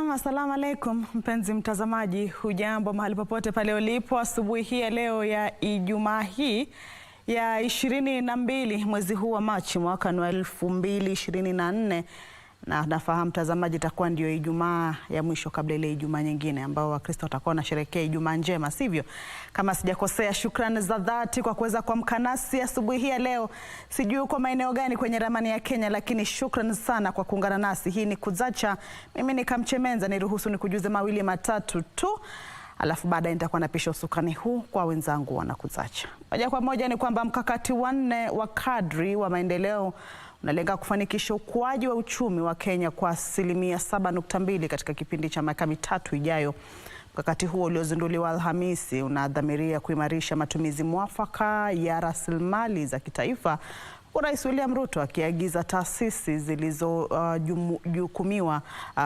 Assalamu alaikum mpenzi mtazamaji, hujambo mahali popote pale ulipo asubuhi hii ya leo ya Ijumaa hii ya 22 mwezi huu wa Machi mwaka 2024, na nafahamu mtazamaji itakuwa ndio Ijumaa ya mwisho kabla ile Ijumaa nyingine ambao Wakristo watakuwa wanasherehekea Ijumaa njema, sivyo? Kama sijakosea, shukrani za dhati kwa kuweza kuamka nasi asubuhi hii ya leo. Sijui uko maeneo gani kwenye ramani ya Kenya, lakini shukrani sana kwa kuungana nasi. Hii ni Kuzacha. Mimi ni Kamche Menza, niruhusu nikujuze mawili matatu tu, alafu baadaye nitakuwa napisha usukani huu kwa wenzangu wana Kuzacha. Moja kwa moja ni kwamba mkakati wa 4 wa kadri wa maendeleo unalenga kufanikisha ukuaji wa uchumi wa Kenya kwa 7.2% katika kipindi cha miaka mitatu ijayo. Mkakati huo uliozinduliwa Alhamisi unadhamiria kuimarisha matumizi mwafaka ya rasilimali za kitaifa, Rais William Ruto akiagiza taasisi zilizojukumiwa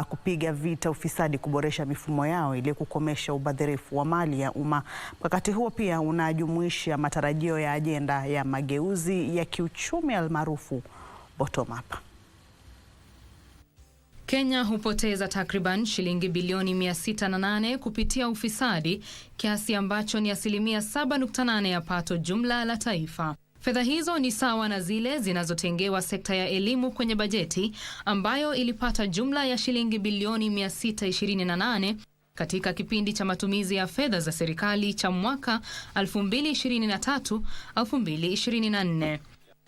kupiga vita ufisadi kuboresha mifumo yao ili kukomesha ubadhirifu wa mali ya umma. Mkakati huo pia unajumuisha matarajio ya ajenda ya mageuzi ya kiuchumi almaarufu bottom up. Kenya hupoteza takriban shilingi bilioni 608 kupitia ufisadi, kiasi ambacho ni 7.8% ya pato jumla la taifa. Fedha hizo ni sawa na zile zinazotengewa sekta ya elimu kwenye bajeti ambayo ilipata jumla ya shilingi bilioni 628 katika kipindi cha matumizi ya fedha za serikali cha mwaka 2023-2024.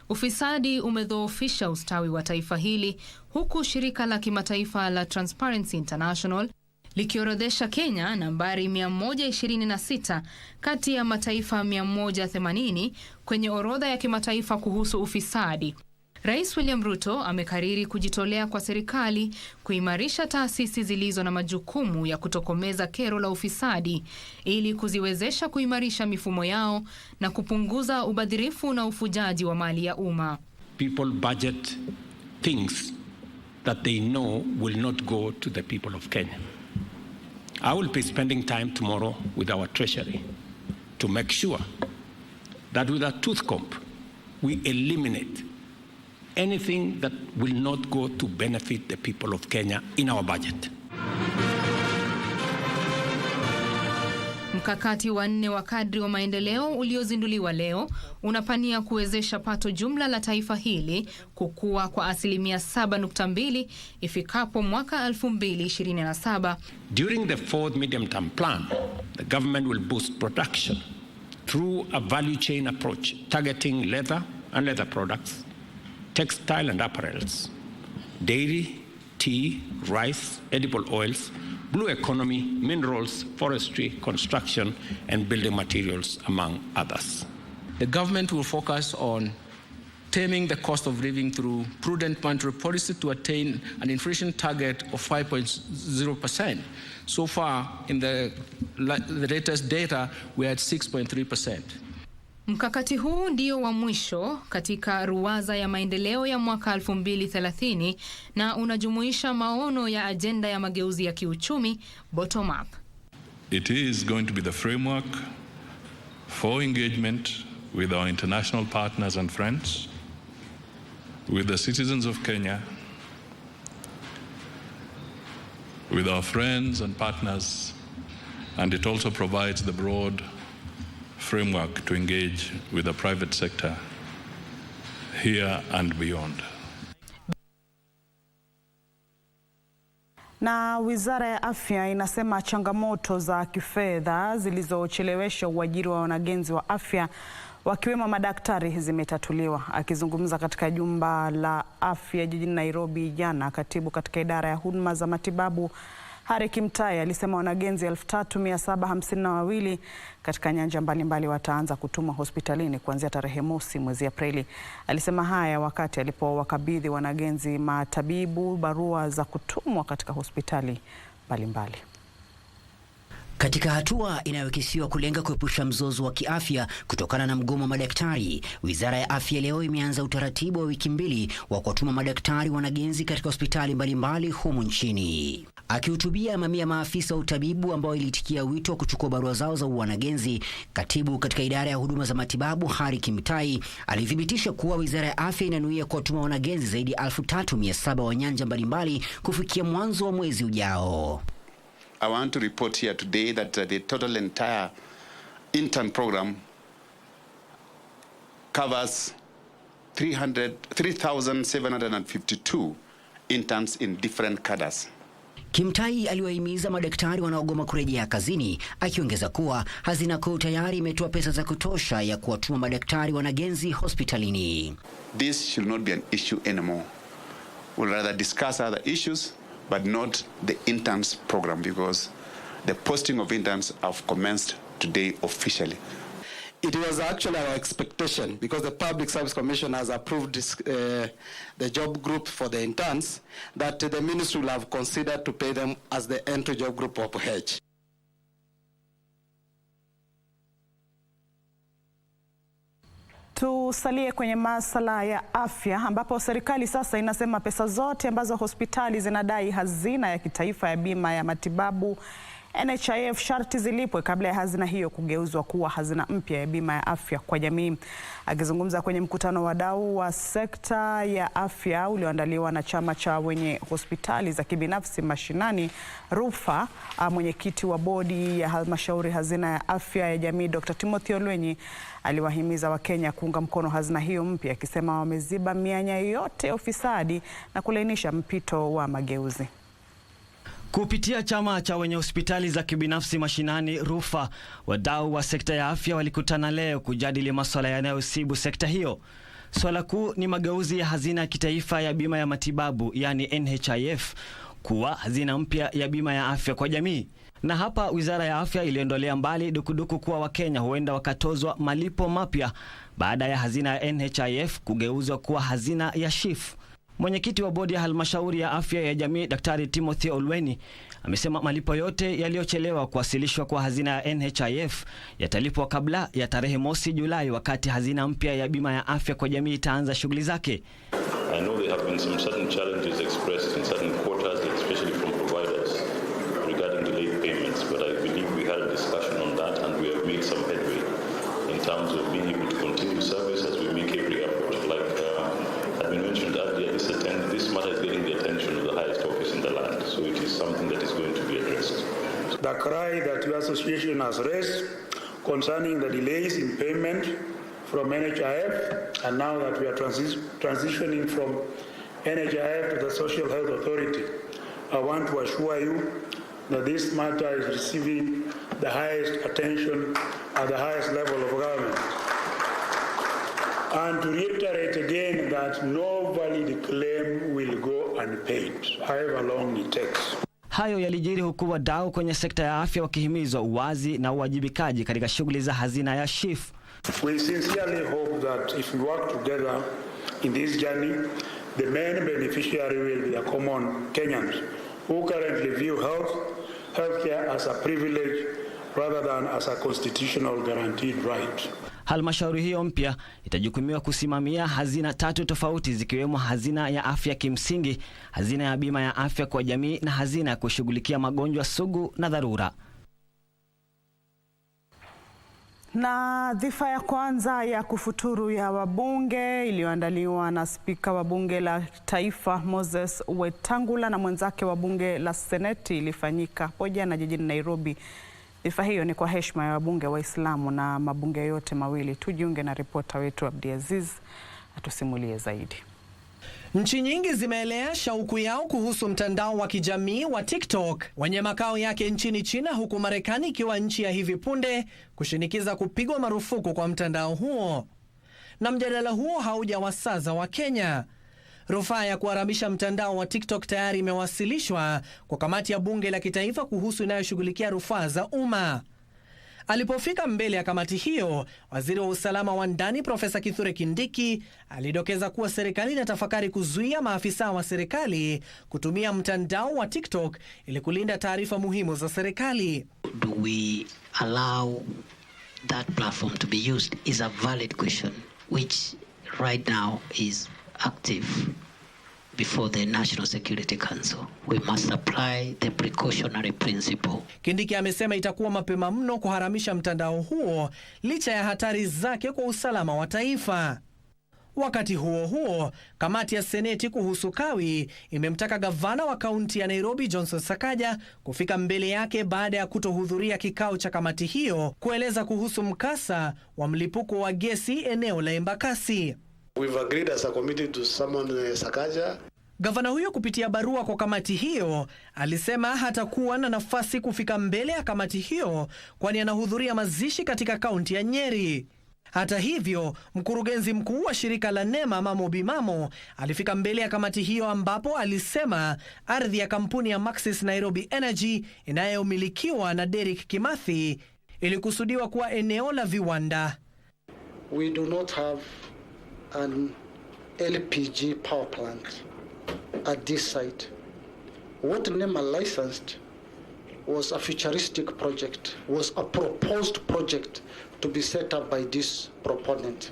Ufisadi umedhoofisha ustawi wa taifa hili, huku shirika la kimataifa la Transparency International likiorodhesha Kenya nambari 126 kati ya mataifa 180 kwenye orodha ya kimataifa kuhusu ufisadi. Rais William Ruto amekariri kujitolea kwa serikali kuimarisha taasisi zilizo na majukumu ya kutokomeza kero la ufisadi ili kuziwezesha kuimarisha mifumo yao na kupunguza ubadhirifu na ufujaji wa mali ya umma. People budget things that they know will not go to the people of Kenya. I will be spending time tomorrow with our treasury to make sure that with a tooth comb we eliminate anything that will not go to benefit the people of Kenya in our budget. Mkakati wa 4 wa kadri wa maendeleo uliozinduliwa leo unapania kuwezesha pato jumla la taifa hili kukua kwa 7.2% ifikapo mwaka 2027. During the 4th medium-term plan, the government will boost production through a value chain approach targeting leather and leather products, textile and apparels, dairy, tea, rice, edible oils, blue economy, minerals, forestry, construction, and building materials, among others. The government will focus on taming the cost of living through prudent monetary policy to attain an inflation target of 5.0%. So far, in the latest data, we are at 6.3%. Mkakati huu ndio wa mwisho katika ruwaza ya maendeleo ya mwaka 2030 na unajumuisha maono ya ajenda ya mageuzi ya kiuchumi bottom up. It is going to be the framework for engagement with our international partners and friends, with the citizens of Kenya, with our friends and partners, and it also provides the broad framework to engage with the private sector here and beyond. Na Wizara ya Afya inasema changamoto za kifedha zilizochelewesha uajiri wa wanagenzi wa afya wakiwemo madaktari zimetatuliwa. Akizungumza katika jumba la afya jijini Nairobi jana, katibu katika idara ya huduma za matibabu Kimtai alisema wanagenzi 3752 katika nyanja mbalimbali wataanza kutumwa hospitalini kuanzia tarehe mosi mwezi Aprili. Alisema haya wakati alipowakabidhi wanagenzi matabibu barua za kutumwa katika hospitali mbalimbali. Katika hatua inayokisiwa kulenga kuepusha mzozo wa kiafya kutokana na mgomo wa madaktari, Wizara ya Afya leo imeanza utaratibu wa wiki 2 wa kuwatuma madaktari wanagenzi katika hospitali mbalimbali humu nchini. Akihutubia mamia maafisa wa utabibu ambao ilitikia wito wa kuchukua barua zao za wanagenzi, katibu katika idara ya huduma za matibabu Hari Kimtai alithibitisha kuwa Wizara ya Afya inanuia kuwatuma wanagenzi zaidi ya 3700 wa nyanja mbalimbali kufikia mwanzo wa mwezi ujao. I want to report here today that the total entire intern program covers 3,752 interns in different cadres. Kimtai aliwahimiza madaktari wanaogoma kurejea kazini, akiongeza kuwa hazina kuu tayari imetoa pesa za kutosha ya kuwatuma madaktari wanagenzi hospitalini. This should not be an issue anymore. We'll rather discuss other issues, but not the interns program, because the posting of interns have commenced today officially. It was actually our expectation, because the Public Service Commission has approved this, the job group for the interns, that the ministry will have considered to pay them as the entry job group of H. Tusalie kwenye masuala ya afya ambapo serikali sasa inasema pesa zote ambazo hospitali zinadai hazina ya kitaifa ya bima ya matibabu NHIF sharti zilipwe kabla ya hazina hiyo kugeuzwa kuwa hazina mpya ya bima ya afya kwa jamii. Akizungumza kwenye mkutano wa wadau wa sekta ya afya ulioandaliwa na chama cha wenye hospitali za kibinafsi mashinani RUFA, mwenyekiti wa bodi ya halmashauri hazina ya afya ya jamii Dr. Timothy Olwenyi aliwahimiza Wakenya kuunga mkono hazina hiyo mpya, akisema wameziba mianya yote ya ufisadi na kulainisha mpito wa mageuzi. Kupitia chama cha wenye hospitali za kibinafsi mashinani RUFA, wadau wa sekta ya afya walikutana leo kujadili masuala yanayosibu sekta hiyo. Swala kuu ni mageuzi ya hazina ya kitaifa ya bima ya matibabu, yani NHIF, kuwa hazina mpya ya bima ya afya kwa jamii. Na hapa Wizara ya Afya iliondolea mbali dukuduku kuwa Wakenya huenda wakatozwa malipo mapya baada ya hazina ya NHIF kugeuzwa kuwa hazina ya SHIF. Mwenyekiti wa bodi ya halmashauri ya afya ya jamii Daktari Timothy Olwenyi amesema malipo yote yaliyochelewa kuwasilishwa kwa hazina ya NHIF yatalipwa kabla ya tarehe 1 Julai, wakati hazina mpya ya bima ya afya kwa jamii itaanza shughuli zake. I know there have been some certain challenges expressed in certain quarters, especially from providers, regarding delayed payments, but I believe we had a discussion on that and we have made some headway in terms of being able to continue service as we make every effort. Like had been mentioned earlier, this matter is getting the attention of the highest office in the land, so it is something that is going to be addressed. The cry that your association has raised concerning the delays in payment from NHIF, and now that we are transitioning from NHIF to the Social Health Authority, I want to assure you that this matter is receiving the highest attention at the highest level of government. And to reiterate again that no valid claim will go unpaid, however long it takes. Hayo yalijiri huku wadau kwenye sekta ya afya wakihimizwa uwazi na uwajibikaji katika shughuli za hazina ya SHIF. We sincerely hope that if we work together in this journey, the main beneficiary will be the common Kenyans who currently view healthcare as a privilege rather than as a constitutional guaranteed right. Halmashauri hiyo mpya itajukumiwa kusimamia hazina 3 tofauti, zikiwemo hazina ya afya kimsingi, hazina ya bima ya afya kwa jamii na hazina ya kushughulikia magonjwa sugu na dharura. Na dhifa ya kwanza ya kufuturu ya wabunge iliyoandaliwa na spika wa bunge la taifa Moses Wetangula na mwenzake wa bunge la seneti ilifanyika hapo jana jijini Nairobi. Dhifa hiyo ni kwa heshima ya wabunge Waislamu na mabunge yote mawili. Tujiunge na ripota wetu Abdiaziz atusimulie zaidi. Nchi nyingi zimeelea shauku yao kuhusu mtandao wa kijamii wa TikTok wenye makao yake nchini China, huku Marekani ikiwa nchi ya hivi punde kushinikiza kupigwa marufuku kwa mtandao huo. Na mjadala huo haujawasaza wa Kenya. Rufaa ya kuharamisha mtandao wa TikTok tayari imewasilishwa kwa kamati ya bunge la kitaifa kuhusu inayoshughulikia rufaa za umma. Alipofika mbele ya kamati hiyo, waziri wa usalama wa ndani Profesa Kithure Kindiki alidokeza kuwa serikali inatafakari kuzuia maafisa wa serikali kutumia mtandao wa TikTok ili kulinda taarifa muhimu za serikali. Do we allow that platform to be used is a valid question, which right now is active before the National Security Council. We must apply the precautionary principle. Kindiki amesema itakuwa mapema mno kuharamisha mtandao huo licha ya hatari zake kwa usalama wa taifa. Wakati huo huo, kamati ya Seneti kuhusu kawi imemtaka gavana wa kaunti ya Nairobi Johnson Sakaja kufika mbele yake baada ya kutohudhuria kikao cha kamati hiyo kueleza kuhusu mkasa wa mlipuko wa gesi eneo la Embakasi. We've agreed as a committee to summon Sakaja. Gavana huyo kupitia barua kwa kamati hiyo alisema hatakuwa na nafasi kufika mbele ya kamati hiyo kwani anahudhuria mazishi katika kaunti ya Nyeri. Hata hivyo, mkurugenzi mkuu wa shirika la NEMA Mamo Bimamo alifika mbele ya kamati hiyo ambapo alisema ardhi ya kampuni ya Maxis Nairobi Energy inayomilikiwa na Derek Kimathi ilikusudiwa kuwa eneo la viwanda. We do not have an LPG power plant at this site. What NEMA licensed was a futuristic project, was a proposed project to be set up by this proponent.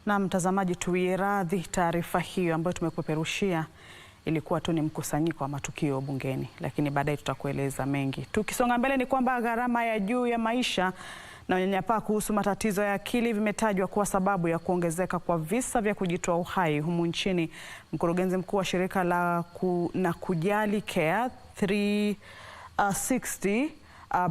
Na mtazamaji, tuiradhi taarifa hiyo ambayo tumekupeperushia ilikuwa tu ni mkusanyiko wa matukio bungeni, lakini baadaye tutakueleza mengi. Tukisonga mbele ni kwamba gharama ya juu ya maisha na unyanyapaa kuhusu matatizo ya akili vimetajwa kuwa sababu ya kuongezeka kwa visa vya kujitoa uhai humu nchini. Mkurugenzi mkuu wa shirika la kujali Care 360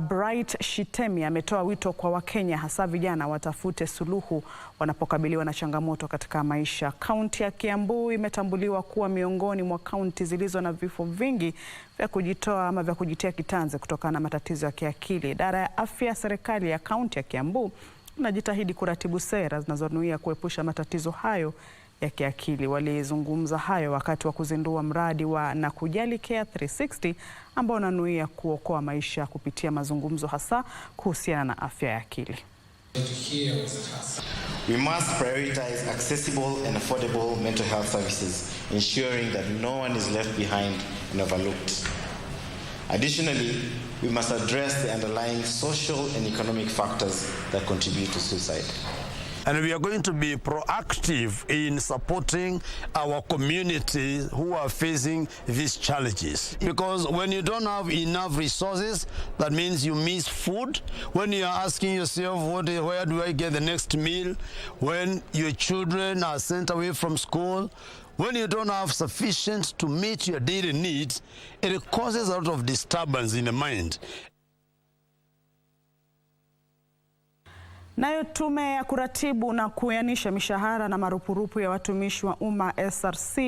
Bright Shitemi ametoa wito kwa Wakenya hasa vijana watafute suluhu wanapokabiliwa na changamoto katika maisha. Kaunti ya Kiambu imetambuliwa kuwa miongoni mwa kaunti zilizo na vifo vingi vya kujitoa ama vya kujitia kitanzi kutokana na matatizo ya kiakili. Idara ya afya serikali ya kaunti ya Kiambu inajitahidi kuratibu sera zinazonuia kuepusha matatizo hayo ya kiakili. Walizungumza hayo wakati wa kuzindua mradi wa na kujali Care 360 ambao unanuia kuokoa maisha kupitia mazungumzo hasa kuhusiana na afya ya akili. We must prioritize accessible and affordable mental health services, ensuring that no one is left behind and overlooked. Additionally, we must address the underlying social and economic factors that contribute to suicide. And we are going to be proactive in supporting our community who are facing these challenges. Because when you don't have enough resources, that means you miss food. When you are asking yourself, where do I get the next meal? When your children are sent away from school, when you don't have sufficient to meet your daily needs, it causes a lot of disturbance in the mind. Nayo tume ya kuratibu na kuyanisha mishahara na marupurupu ya watumishi wa umma SRC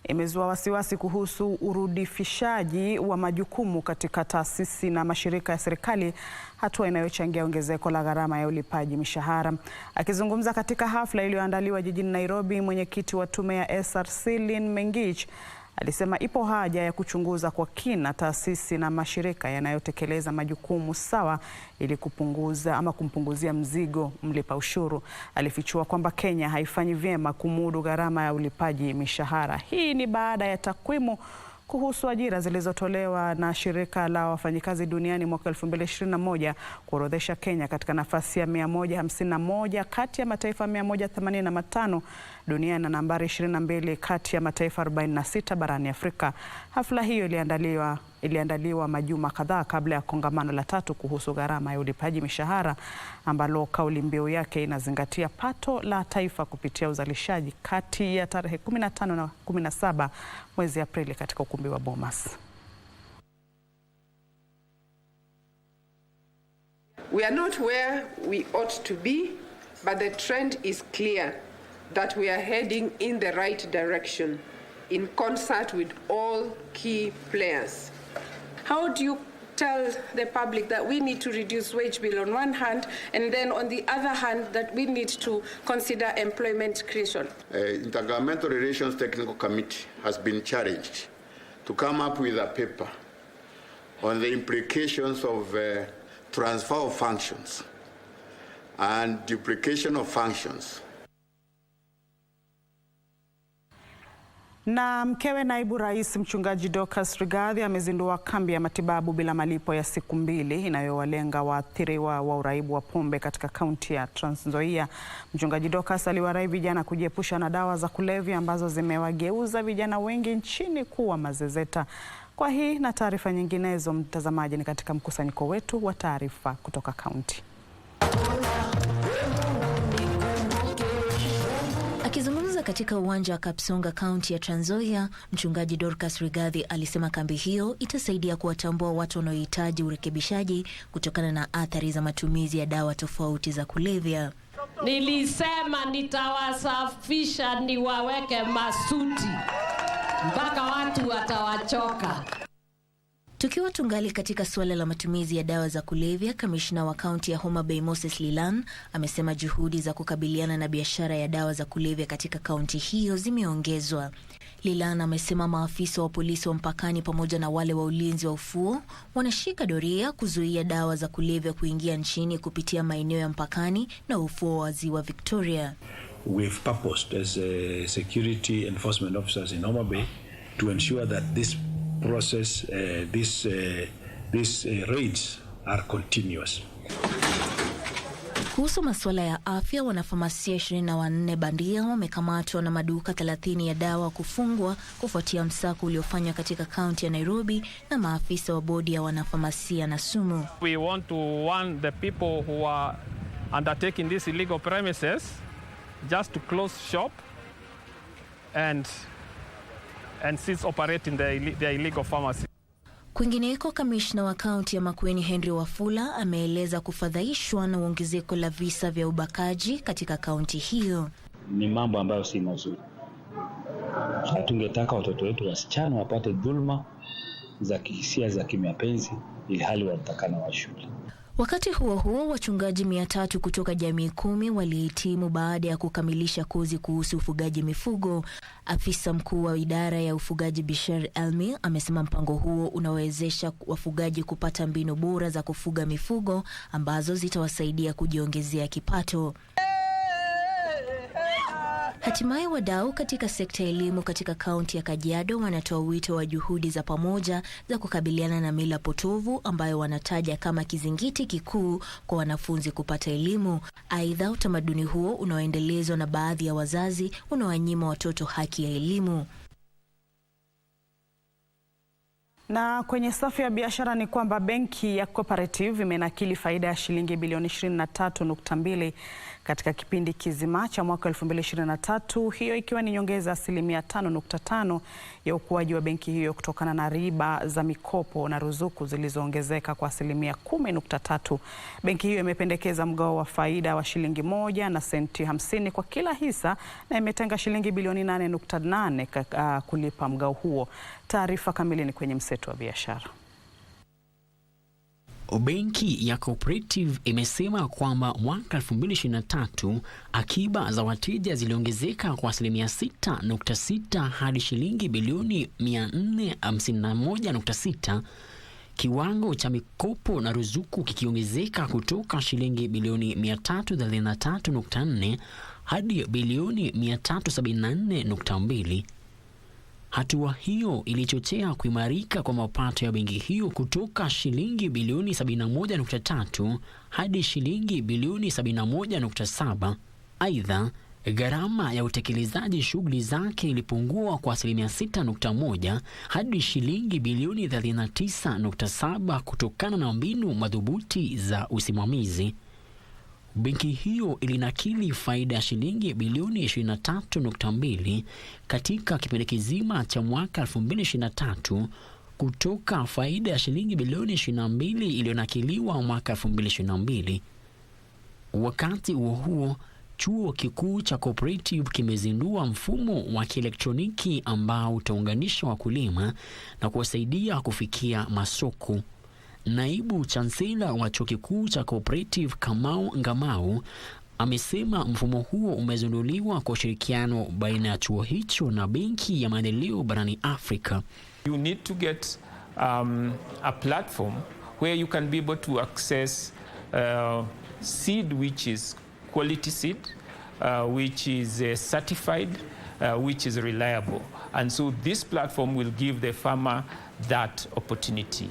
imezua wasiwasi kuhusu urudifishaji wa majukumu katika taasisi na mashirika ya serikali, hatua inayochangia ongezeko la gharama ya ulipaji mishahara. Akizungumza katika hafla iliyoandaliwa jijini Nairobi, mwenyekiti wa tume ya SRC Lynn Mengich alisema ipo haja ya kuchunguza kwa kina taasisi na mashirika yanayotekeleza majukumu sawa ili kumpunguzia mzigo mlipa ushuru. Alifichua kwamba Kenya haifanyi vyema kumudu gharama ya ulipaji mishahara. Hii ni baada ya takwimu kuhusu ajira zilizotolewa na shirika la wafanyikazi duniani mwaka 2021 kuorodhesha Kenya katika nafasi ya 151 kati ya mataifa 185 duniani na nambari 22 kati ya mataifa 46 barani Afrika. Hafla hiyo iliandaliwa majuma kadhaa kabla ya kongamano la 3 kuhusu gharama ya ulipaji mishahara ambalo kauli mbiu yake inazingatia pato la taifa kupitia uzalishaji, kati ya tarehe 15 na 17 mwezi Aprili katika ukumbi wa Bomas. We are not where we ought to be, but the trend is clear that we are heading in the right direction in concert with all key players. How do you tell the public that we need to reduce wage bill on one hand, and then on the other hand that we need to consider employment creation? Intergovernmental Relations Technical Committee has been challenged to come up with a paper on the implications of transfer of functions and duplication of functions. Na mkewe naibu rais mchungaji Dorcas Rigathi amezindua kambi ya matibabu bila malipo ya siku 2 inayowalenga waathiriwa wa uraibu wa pombe katika kaunti ya Trans Nzoia. Mchungaji Dorcas aliwarai vijana kujiepusha na dawa za kulevya ambazo zimewageuza vijana wengi nchini kuwa mazezeta. Kwa hii na taarifa nyinginezo, mtazamaji, ni katika mkusanyiko wetu wa taarifa kutoka kaunti. Akizungumza katika uwanja wa Kapsonga, kaunti ya Trans Nzoia, mchungaji Dorcas Rigathi alisema kambi hiyo itasaidia kuwatambua watu wanaohitaji urekebishaji kutokana na athari za matumizi ya dawa tofauti za kulevya. Nilisema nitawasafisha, niwaweke masuti mpaka watu watawachoka. Tukiwa tungali katika suala la matumizi ya dawa za kulevya, kamishna wa kaunti ya Homa Bay Moses Lilan amesema juhudi za kukabiliana na biashara ya dawa za kulevya katika kaunti hiyo zimeongezwa. Lilan amesema maafisa wa polisi wa mpakani pamoja na wale wa ulinzi wa ufuo wanashika doria kuzuia dawa za kulevya kuingia nchini kupitia maeneo ya mpakani na ufuo wa Ziwa Victoria. We've purposed as security enforcement officers in Homa Bay to ensure that this process, these raids are continuous. Kuhusu masuala ya afya, wanafamasia 24 bandia wamekamatwa na maduka 30 ya dawa kufungwa kufuatia msako uliofanywa katika kaunti ya Nairobi na maafisa wa bodi ya wanafamasia na sumu. We want to warn the people who are undertaking these illegal premises just to close shop and cease operating the illegal pharmacy. Kwingineko, kamishna wa kaunti ya Makueni Henry Wafula ameeleza kufadhaishwa na ongezeko la visa vya ubakaji katika kaunti hiyo. Ni mambo ambayo si mazuri. Tungetaka watoto wetu wasichana wapate dhulma za kihisia za kimapenzi ili hali watakana wa shule. Wakati huo huo, wachungaji 300 kutoka jamii 10 walihitimu baada ya kukamilisha kozi kuhusu ufugaji mifugo. Afisa mkuu wa idara ya ufugaji Bishar Elmi amesema mpango huo unawezesha wafugaji kupata mbinu bora za kufuga mifugo ambazo zitawasaidia kujiongezea kipato. Hatimaye, wadau katika sekta ya elimu katika kaunti ya Kajiado wanatoa wito wa juhudi za pamoja za kukabiliana na mila potovu ambayo wanataja kama kizingiti kikuu kwa wanafunzi kupata elimu. Aidha, utamaduni huo unaoendelezwa na baadhi ya wazazi unawanyima watoto haki ya elimu. Na kwenye safu ya biashara ni kwamba benki ya Cooperative imenakili faida ya shilingi bilioni 23.2 katika kipindi kizima cha mwaka 2023, hiyo ikiwa ni nyongeza 5.5% ya ukuaji wa benki hiyo kutokana na riba za mikopo na ruzuku zilizoongezeka kwa 10.3%. Benki hiyo imependekeza mgao wa faida wa shilingi 1 na senti 50 kwa kila hisa na imetenga shilingi bilioni 8.8 kulipa mgao huo. Taarifa kamili ni kwenye mseto wa biashara. Benki ya Cooperative imesema kwamba mwaka 2023 akiba za wateja ziliongezeka kwa 6.6% hadi shilingi bilioni 451.6, kiwango cha mikopo na ruzuku kikiongezeka kutoka shilingi bilioni 333.4 hadi bilioni 374.2. Hatua hiyo ilichochea kuimarika kwa mapato ya benki hiyo kutoka shilingi bilioni 71.3 hadi shilingi bilioni 71.7. Aidha, gharama ya utekelezaji shughuli zake ilipungua kwa 6.1 hadi shilingi bilioni 39.7 kutokana na mbinu madhubuti za usimamizi. Benki hiyo ilinakili faida ya shilingi bilioni 23.2 katika kipindi kizima cha mwaka 2023 kutoka faida ya shilingi bilioni 22 iliyonakiliwa mwaka 2022. Wakati huo chuo kikuu cha Cooperative kimezindua mfumo wa kielektroniki ambao utaunganisha wakulima na kuwasaidia kufikia masoko. Naibu chansela wa chuo kikuu cha Cooperative Kamau Ngamau amesema mfumo huo umezinduliwa kwa ushirikiano baina ya chuo hicho na Benki ya Maendeleo barani Afrika. You need to get a platform where you can be able to access seed which is quality seed, which is certified, which is reliable. And so this platform will give the farmer that opportunity.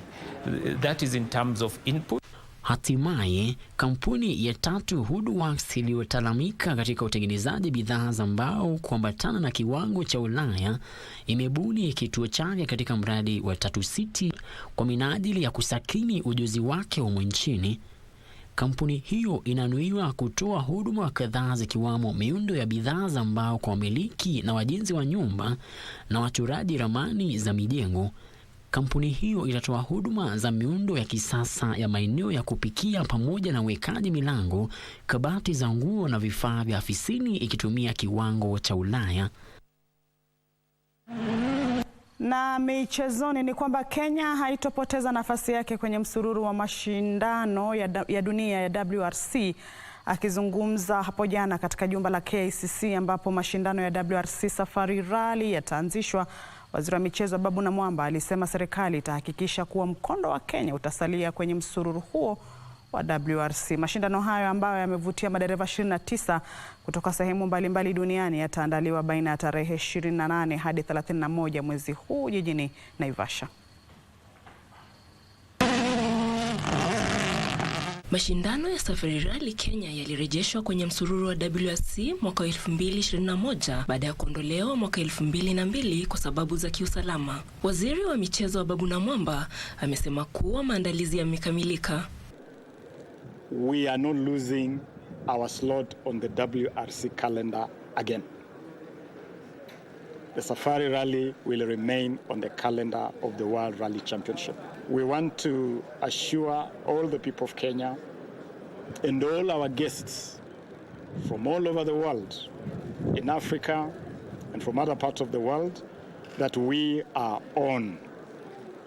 That is in terms of input. Hatimaye, kampuni ya Tatu Woodworks iliyotalamika katika utengenezaji bidhaa za mbao kuambatana na kiwango cha Ulaya imebuni kituo chake katika mradi wa Tatu City kwa minajili ya kusakini ujuzi wake humu nchini. Kampuni hiyo inanuiwa kutoa huduma kadhaa zikiwamo miundo ya bidhaa za mbao kwa wamiliki na wajenzi wa nyumba na wachoraji ramani za mijengo. Kampuni hiyo itatoa huduma za miundo ya kisasa ya maeneo ya kupikia pamoja na uwekaji milango, kabati za nguo na vifaa vya ofisini ikitumia kiwango cha Ulaya. Na michezoni ni kwamba Kenya haitopoteza nafasi yake kwenye msururu wa mashindano ya dunia ya WRC. Akizungumza hapo jana katika jumba la KCC ambapo mashindano ya WRC Safari Rally yataanzishwa, waziri wa michezo Babu Namwamba alisema serikali itahakikisha kuwa mkondo wa Kenya utasalia kwenye msururu huo wa WRC. Mashindano hayo ambayo yamevutia madereva 29 kutoka sehemu mbalimbali duniani yataandaliwa baina ya tarehe 28 hadi 31 mwezi huu jijini Naivasha. Mashindano ya Safari Rally Kenya yalirejeshwa kwenye msururu wa WRC mwaka 2021 baada ya kuondolewa mwaka 2002 kwa sababu za kiusalama. Waziri wa michezo wa Babu Namwamba amesema kuwa maandalizi yamekamilika. We are not losing our slot on the WRC calendar again. The Safari Rally will remain on the calendar of the World Rally Championship. We want to assure all the people of Kenya and all our guests from all over the world, in Africa and from other parts of the world, that we are on.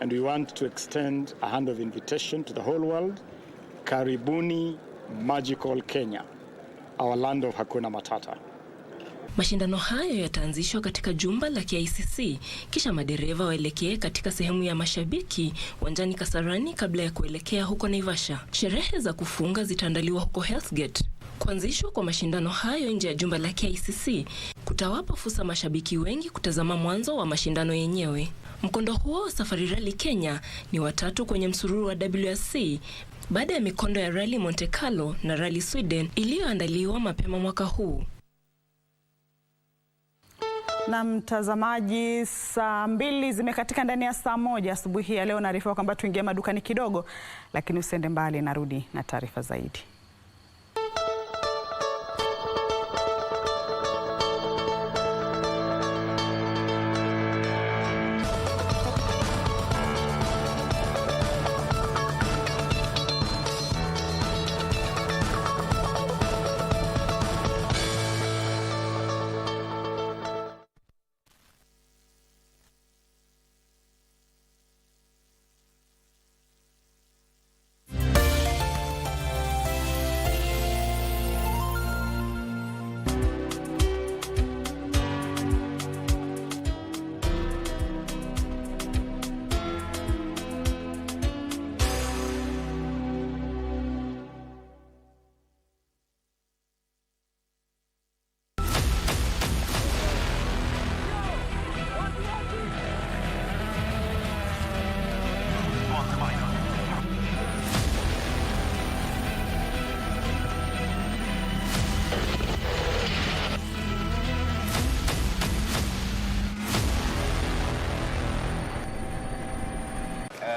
And we want to extend a hand of invitation to the whole world. Karibuni magical Kenya, our land of Hakuna Matata. Mashindano hayo yataanzishwa katika jumba la KICC, kisha madereva waelekee katika sehemu ya mashabiki uwanjani Kasarani kabla ya kuelekea huko Naivasha. Sherehe za kufunga zitaandaliwa huko Hell's Gate. Kuanzishwa kwa mashindano hayo nje ya jumba la KICC kutawapa fursa mashabiki wengi kutazama mwanzo wa mashindano yenyewe. Mkondo huo wa Safari Rally Kenya ni watatu kwenye msururu wa WRC baada ya mikondo ya Rally Monte Carlo na Rally Sweden iliyoandaliwa mapema mwaka huu. Na mtazamaji, saa 2 zimekatika ndani ya saa 1 asubuhi ya leo. Naarifa kwamba tuingie madukani kidogo, lakini usende mbali, narudi na taarifa zaidi.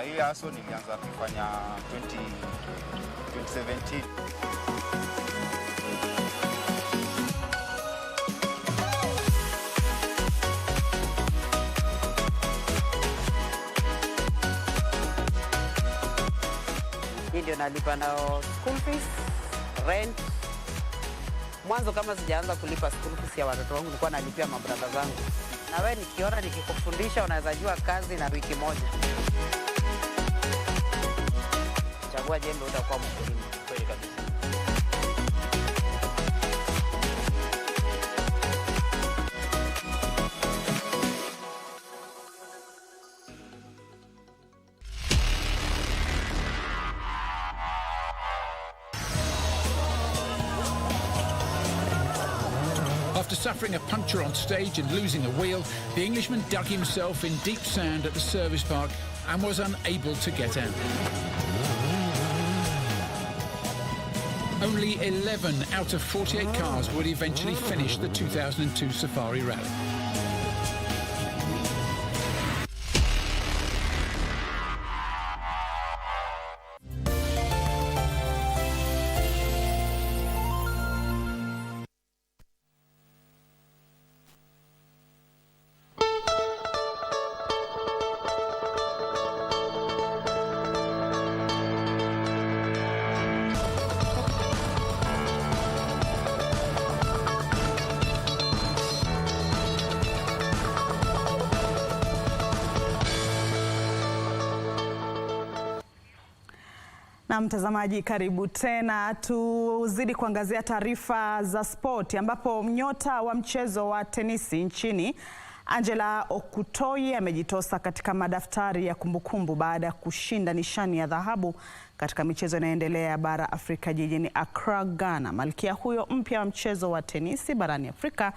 Hii aso nilianza kufanya 2017. Hii ndio nalipa nao school fees, rent. Mwanzo kama sijaanza kulipa school fees ya watoto wangu nilikuwa nalipia mabrada zangu. Na wewe nikiona nikikufundisha unaweza jua kazi na wiki moja. Chagua jembe utakuwa mkulima. Kweli kabisa. After suffering a puncture on stage and losing a wheel, the Englishman dug himself in deep sand at the service park and was unable to get out. Only 11 out of 48 cars would eventually finish the 2002 Safari Rally. Na mtazamaji, karibu tena. Tuzidi kuangazia taarifa za spoti, ambapo nyota wa mchezo wa tenisi nchini Angela Okutoi amejitosa katika madaftari ya kumbukumbu baada ya kushinda nishani ya dhahabu katika michezo inayoendelea ya bara Afrika jijini Accra, Ghana. Malkia huyo mpya wa mchezo wa tenisi barani Afrika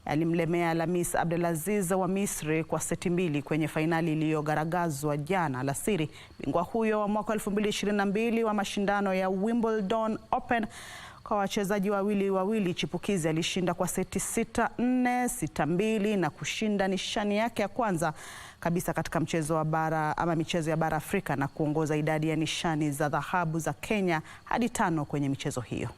alimlemea Lamis Abdelaziz wa Misri kwa seti 2 kwenye fainali iliyogaragazwa jana alasiri. Bingwa huyo wa mwaka 2022 wa mashindano ya Wimbledon Open kwa wachezaji wawili chipukizi alishinda kwa seti 6-4, 6-2 na kushinda nishani yake ya kwanza kabisa katika mchezo ya bara Afrika na kuongoza idadi ya nishani za dhahabu za Kenya hadi 5 kwenye michezo hiyo.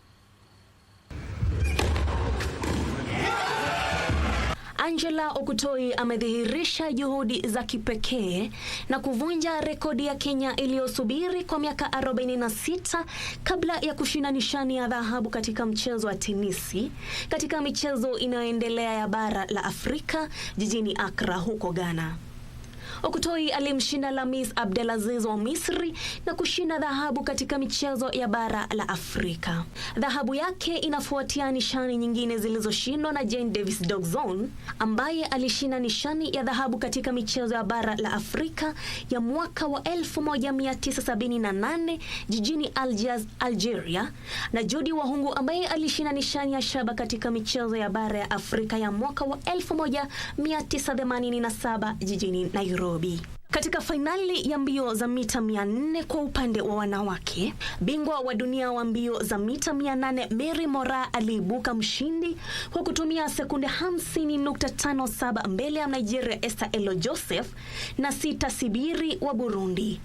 Angela Okutoi amedhihirisha juhudi za kipekee na kuvunja rekodi ya Kenya iliyosubiri kwa miaka 46 kabla ya kushinda nishani ya dhahabu katika mchezo wa tenisi katika michezo inayoendelea ya bara la Afrika jijini Accra huko Ghana. Okutoi alimshinda Lamis Abdelaziz wa Misri na kushinda dhahabu katika michezo ya bara la Afrika. Dhahabu yake inafuatia nishani nyingine zilizoshindwa na Jane Davis Dogzone ambaye alishinda nishani ya dhahabu katika michezo ya bara la Afrika ya mwaka wa 1978 jijini Algiers, Algeria, na Jody Wahungu ambaye alishinda nishani ya shaba katika michezo ya bara ya Afrika ya mwaka wa 1987 jijini Nairobi. Katika fainali ya mbio za mita 400 kwa upande wa wanawake, bingwa wa dunia wa mbio za mita 800 Mary Mora aliibuka mshindi kwa kutumia sekunde 50.57 mbele ya Nigeria Esther Elo Joseph na Sita Sibiri wa Burundi.